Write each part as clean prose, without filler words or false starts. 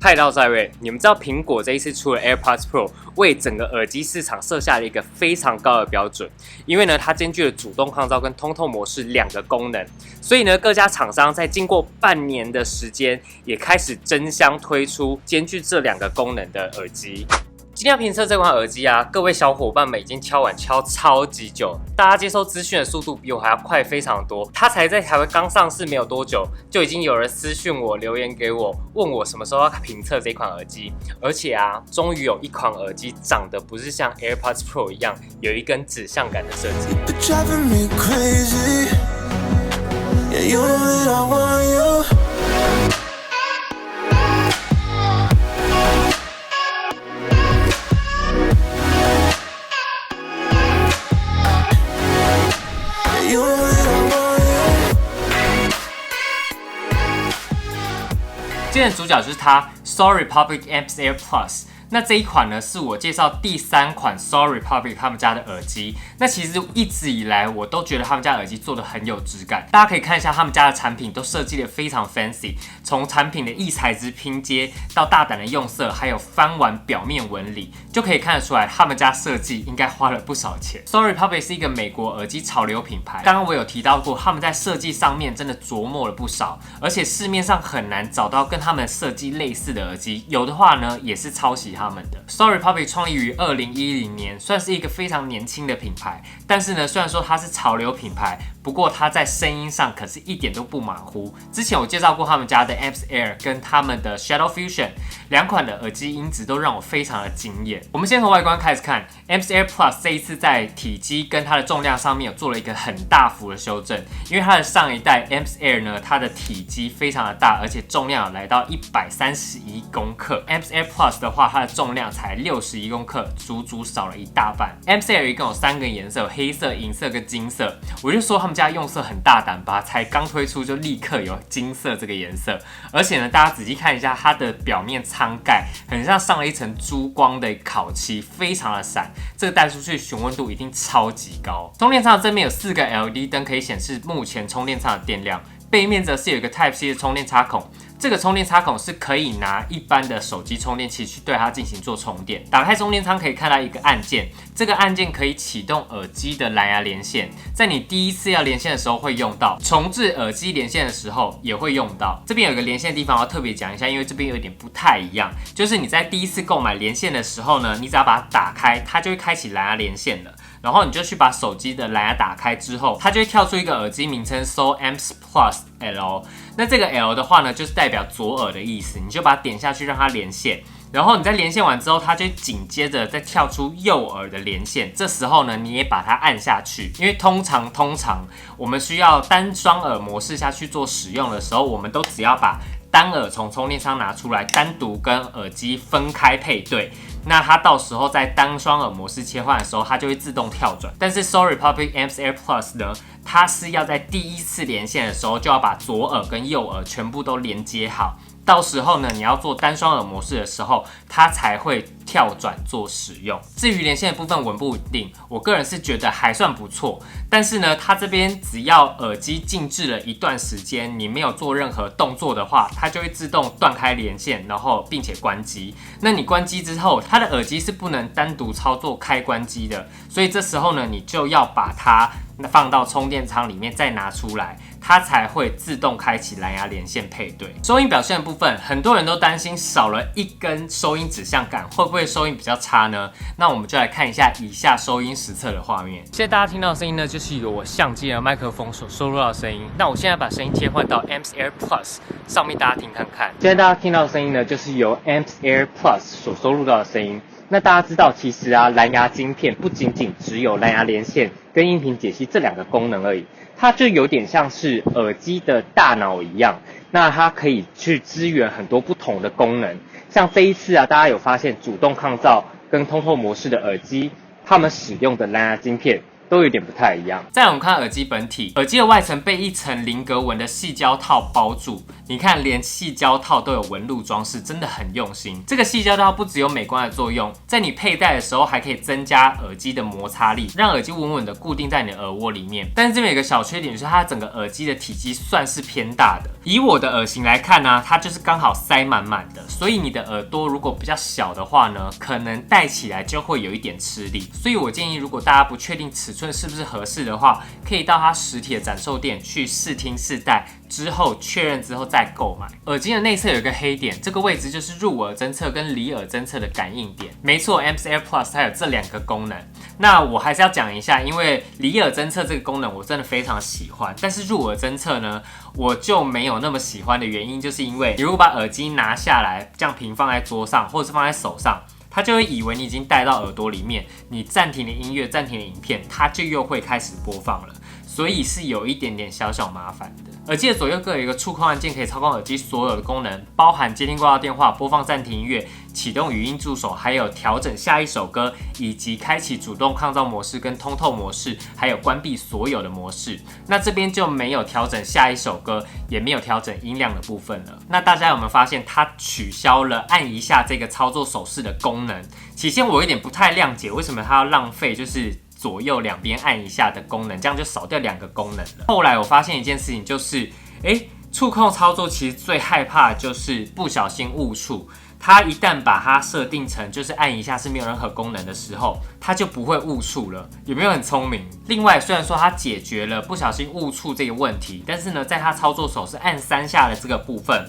嗨，到在瑞，你们知道苹果这一次出了 AirPods Pro， 为整个耳机市场设下了一个非常高的标准，因为呢，它兼具了主动抗噪跟通透模式两个功能，所以呢，各家厂商在经过半年的时间，也开始争相推出兼具这两个功能的耳机。今天要评测这款耳机啊，各位小伙伴们已经敲碗敲超级久，大家接收资讯的速度比我还要快非常多。它才在台湾刚上市没有多久，就已经有人私讯我留言给我，问我什么时候要评测这款耳机。而且啊，终于有一款耳机长得不是像 AirPods Pro 一样有一根指向感的设计。今天的主角就是它 Soul Republic Amps Air Plus。那这一款呢，是我介绍第3款 Soul Republic 他们家的耳机。那其实一直以来我都觉得他们家耳机做的很有质感，大家可以看一下他们家的产品都设计的非常 fancy， 从产品的异材质拼接到大胆的用色，还有翻玩表面纹理，就可以看得出来他们家设计应该花了不少钱。Soul Republic 是一个美国耳机潮流品牌，刚刚我有提到过，他们在设计上面真的琢磨了不少，而且市面上很难找到跟他们设计类似的耳机，有的话呢也是抄袭他们的。Soul Republic 创立于2010年，算是一个非常年轻的品牌，但是呢，虽然说它是潮流品牌，不过它在声音上可是一点都不马虎。之前我介绍过他们家的 Amps Air 跟他们的 Shadow Fusion 两款的耳机音质都让我非常的惊艳。我们先从外观开始看 ，Amps Air Plus 这一次在体积跟它的重量上面有做了一个很大幅的修正，因为它的上一代 Amps Air 呢，它的体积非常的大，而且重量来到131公克。Amps Air Plus 的话，它的重量才61公克，足足少了一大半。Amps Air 一共有3个颜色，黑色、银色跟金色。我就说他们家用色很大胆吧，才刚推出就立刻有金色这个颜色，而且呢，大家仔细看一下它的表面舱盖，很像上了一层珠光的烤漆，非常的闪，这个带出去询问度一定超级高。充电仓的正面有4个 LED 灯可以显示目前充电仓的电量，背面则是有一个 Type C 的充电插孔。这个充电插孔是可以拿一般的手机充电器去对它进行做充电。打开充电仓可以看到一个按键，这个按键可以启动耳机的蓝牙连线，在你第一次要连线的时候会用到，重置耳机连线的时候也会用到。这边有一个连线的地方我要特别讲一下，因为这边有一点不太一样，就是你在第一次购买连线的时候呢，你只要把它打开，它就会开启蓝牙连线了。然后你就去把手机的蓝牙打开之后，它就会跳出一个耳机名称 Soul Amps Plus L。那这个 L 的话呢，就是代表左耳的意思，你就把它点下去让它连线。然后你在连线完之后，它就紧接着再跳出右耳的连线。这时候呢，你也把它按下去，因为通常我们需要单双耳模式下去做使用的时候，我们都只要把单耳从充电仓拿出来，单独跟耳机分开配对。那它到时候在单双耳模式切换的时候，它就会自动跳转。但是 Soul Republic Amps Air Plus 呢，它是要在第一次连线的时候就要把左耳跟右耳全部都连接好。到时候呢，你要做单双耳模式的时候，它才会跳转做使用。至于连线的部分稳不稳定，我个人是觉得还算不错。但是呢，它这边只要耳机静置了一段时间，你没有做任何动作的话，它就会自动断开连线，然后并且关机。那你关机之后，它的耳机是不能单独操作开关机的，所以这时候呢，你就要把它放到充电仓里面再拿出来，它才会自动开启蓝牙连线配对。收音表现的部分，很多人都担心少了一根收音指向杆，会不会收音比较差呢？那我们就来看一下以下收音实测的画面。现在大家听到的声音呢，就是由我相机的麦克风所收录到的声音。那我现在把声音切换到 Amps Air Plus 上面，大家听看看。现在大家听到的声音呢，就是由 Amps Air Plus 所收录到的声音。那大家知道，其实啊，蓝牙晶片不仅仅只有蓝牙连线跟音频解析这2个功能而已，它就有点像是耳机的大脑一样。那它可以去支援很多不同的功能。像这一次啊，大家有发现主动抗噪跟通透模式的耳机，它们使用的蓝牙晶片都有点不太一样。再来我们看耳机本体，耳机的外层被一层菱格纹的细胶套包住，你看连细胶套都有纹路装饰，真的很用心。这个细胶套不只有美观的作用，在你佩戴的时候还可以增加耳机的摩擦力，让耳机稳稳的固定在你的耳窝里面。但是这边有个小缺点，就是它整个耳机的体积算是偏大的。以我的耳型来看呢，它就是刚好塞满满的，所以你的耳朵如果比较小的话呢，可能戴起来就会有一点吃力。所以我建议，如果大家不确定尺寸是不是合适的话，可以到它实体的展售店去试听试戴，之后确认之后再购买。耳机的内侧有一个黑点，这个位置就是入耳侦测跟离耳侦测的感应点。没错 ，Amps AirPlus 它有这2个功能。那我还是要讲一下，因为离耳侦测这个功能我真的非常喜欢，但是入耳侦测呢，我就没有那么喜欢的原因，就是因为你如果把耳机拿下来，这样平放在桌上或者是放在手上，他就会以为你已经戴到耳朵里面，你暂停的音乐、暂停的影片，它就又会开始播放了，所以是有一点点小小麻烦的。耳机的左右各有一个触控按键，可以操控耳机所有的功能，包含接听挂到电话、播放暂停音乐、启动语音助手，还有调整下一首歌，以及开启主动抗噪模式跟通透模式，还有关闭所有的模式。那这边就没有调整下一首歌，也没有调整音量的部分了。那大家有没有发现，它取消了按一下这个操作手势的功能？起先我有点不太谅解，为什么它要浪费就是左右两边按一下的功能，这样就少掉2个功能了。后来我发现一件事情，就是触控操作其实最害怕的就是不小心误触。它一旦把它设定成就是按一下是没有任何功能的时候，它就不会误触了。有没有很聪明？另外，虽然说它解决了不小心误触这个问题，但是呢，在它操作手是按3下的这个部分，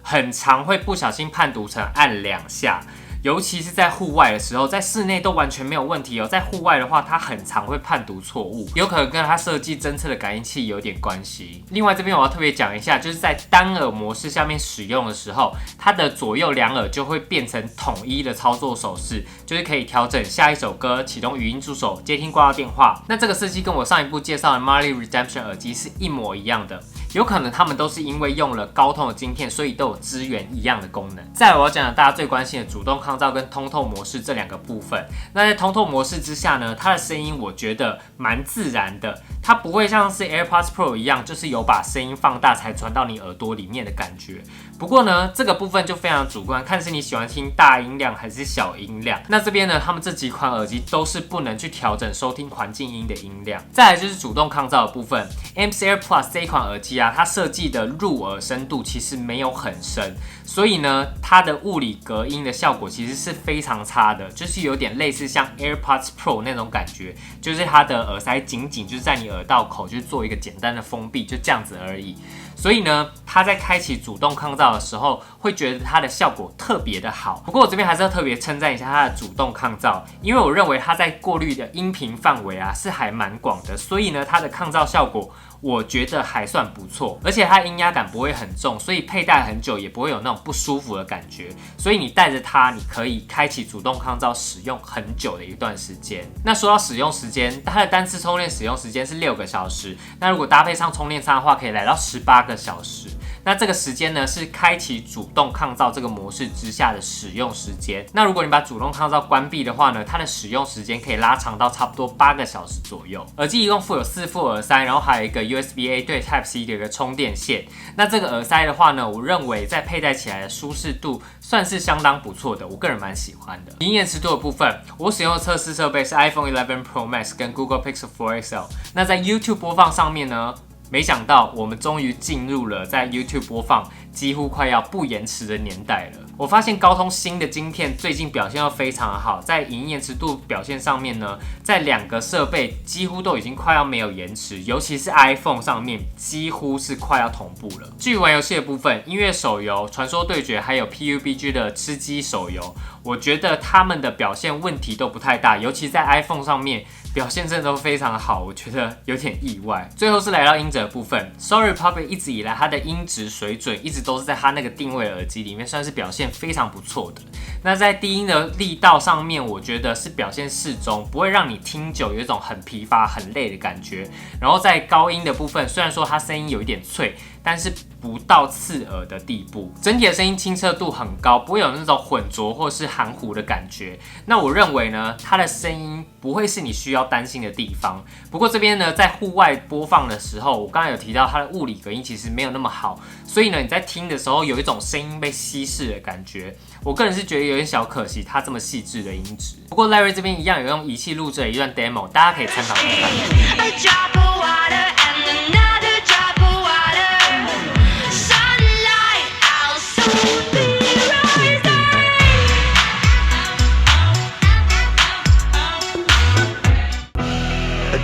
很常会不小心判读成按2下。尤其是在户外的时候，在室内都完全没有问题哦。在户外的话，它很常会判读错误，有可能跟它设计侦测的感应器有点关系。另外，这边我要特别讲一下，就是在单耳模式下面使用的时候，它的左右2耳就会变成统一的操作手势，就是可以调整下一首歌、启动语音助手、接听挂到电话。那这个设计跟我上一部介绍的 Marley Redemption 耳机是一模一样的。有可能他们都是因为用了高通的晶片，所以都有支援一样的功能。再来我要讲大家最关心的主动抗噪跟通透模式这2个部分。那在通透模式之下呢，它的声音我觉得蛮自然的，它不会像是 AirPods Pro 一样，就是有把声音放大才传到你耳朵里面的感觉。不过呢，这个部分就非常主观，看是你喜欢听大音量还是小音量。那这边呢，他们这几款耳机都是不能去调整收听环境音的音量。再来就是主动抗噪的部分 ，Amps AirPlus 这一款耳机啊，它设计的入耳深度其实没有很深，所以呢，它的物理隔音的效果其实是非常差的，就是有点类似像 AirPods Pro 那种感觉，就是它的耳塞紧紧就是在你耳道口，就是做一个简单的封闭，就这样子而已。所以呢，它在开启主动抗噪的时候，会觉得它的效果特别的好。不过我这边还是要特别称赞一下它的主动抗噪，因为我认为它在过滤的音频范围啊是还蛮广的，所以呢，它的抗噪效果我觉得还算不错，而且它音压感不会很重，所以佩戴很久也不会有那种不舒服的感觉。所以你带着它，你可以开启主动抗噪使用很久的一段时间。那说到使用时间，它的单次充电使用时间是6个小时，那如果搭配上充电仓的话，可以来到18个小时。那这个时间呢，是开启主动抗噪这个模式之下的使用时间。那如果你把主动抗噪关闭的话呢，它的使用时间可以拉长到差不多8个小时左右。耳机一共附有4副耳塞，然后还有一个 USB-A 对 Type-C 的一个充电线。那这个耳塞的话呢，我认为在佩戴起来的舒适度算是相当不错的，我个人蛮喜欢的。影延迟度的部分，我使用的测试设备是 iPhone 11 Pro Max 跟 Google Pixel 4 XL。那在 YouTube 播放上面呢，没想到我们终于进入了在 YouTube 播放几乎快要不延迟的年代了。我发现高通新的晶片最近表现都非常好，在影音延迟度表现上面呢，在2个设备几乎都已经快要没有延迟，尤其是 iPhone 上面几乎是快要同步了。至于玩游戏的部分，音乐手游、传说对决还有 PUBG 的吃鸡手游，我觉得他们的表现问题都不太大，尤其在 iPhone 上面表现真的都非常好，我觉得有点意外。最后是来到音质的部分 ，Sorry Republic 一直以来它的音质水准一直都是在它那个定位耳机里面算是表现非常不错的。那在低音的力道上面，我觉得是表现适中，不会让你听久有一种很疲乏、很累的感觉。然后在高音的部分，虽然说它声音有一点脆，但是不到刺耳的地步。整体的声音清澈度很高，不会有那种混浊或是含糊的感觉。那我认为呢，它的声音不会是你需要担心的地方。不过这边呢，在户外播放的时候，我刚才有提到它的物理隔音其实没有那么好，所以呢，你在听的时候有一种声音被稀释的感觉。我个人是觉得有点小可惜，它这么细致的音质。不过 Larry 这边一样有用仪器录制了一段 demo， 大家可以参考看看。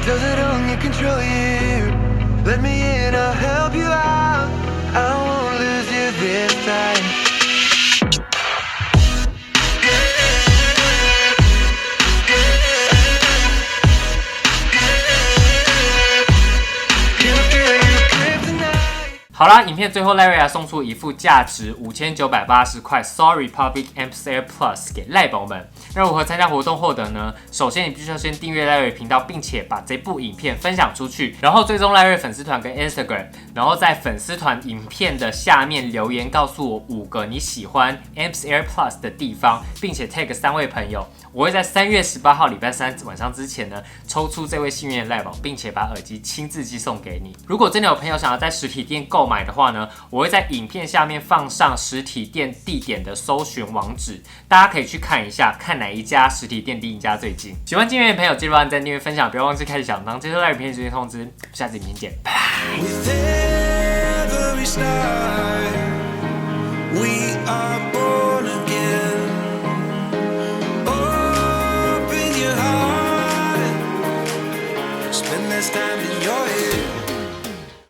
Does it only control you? Let me in, I'll help you out. I won't lose you this time. Can I feel you kryptonite? 好啦，影片最后 Larry 送出一副价值5980块 Sorry Public Amps Air Plus 给赖宝们。那如何参加活动获得呢？首先你必须要先订阅 Larry 频道，并且把这部影片分享出去，然后追踪 Larry 粉丝团跟 Instagram， 然后在粉丝团影片的下面留言告诉我5个你喜欢 Amps Air Plus 的地方，并且 tag 3位朋友。我会在3月18号礼拜3晚上之前呢，抽出这位幸运的赖宝，并且把耳机亲自寄送给你。如果真的有朋友想要在实体店购买的话呢，我会在影片下面放上实体店地点的搜寻网址，大家可以去看一下，看哪一家实体店离你家最近。喜欢今天的朋友，记得按赞、订阅、分享，不要忘记开启小铃铛，接收Larry影片最新通知。下次影片见，拜拜。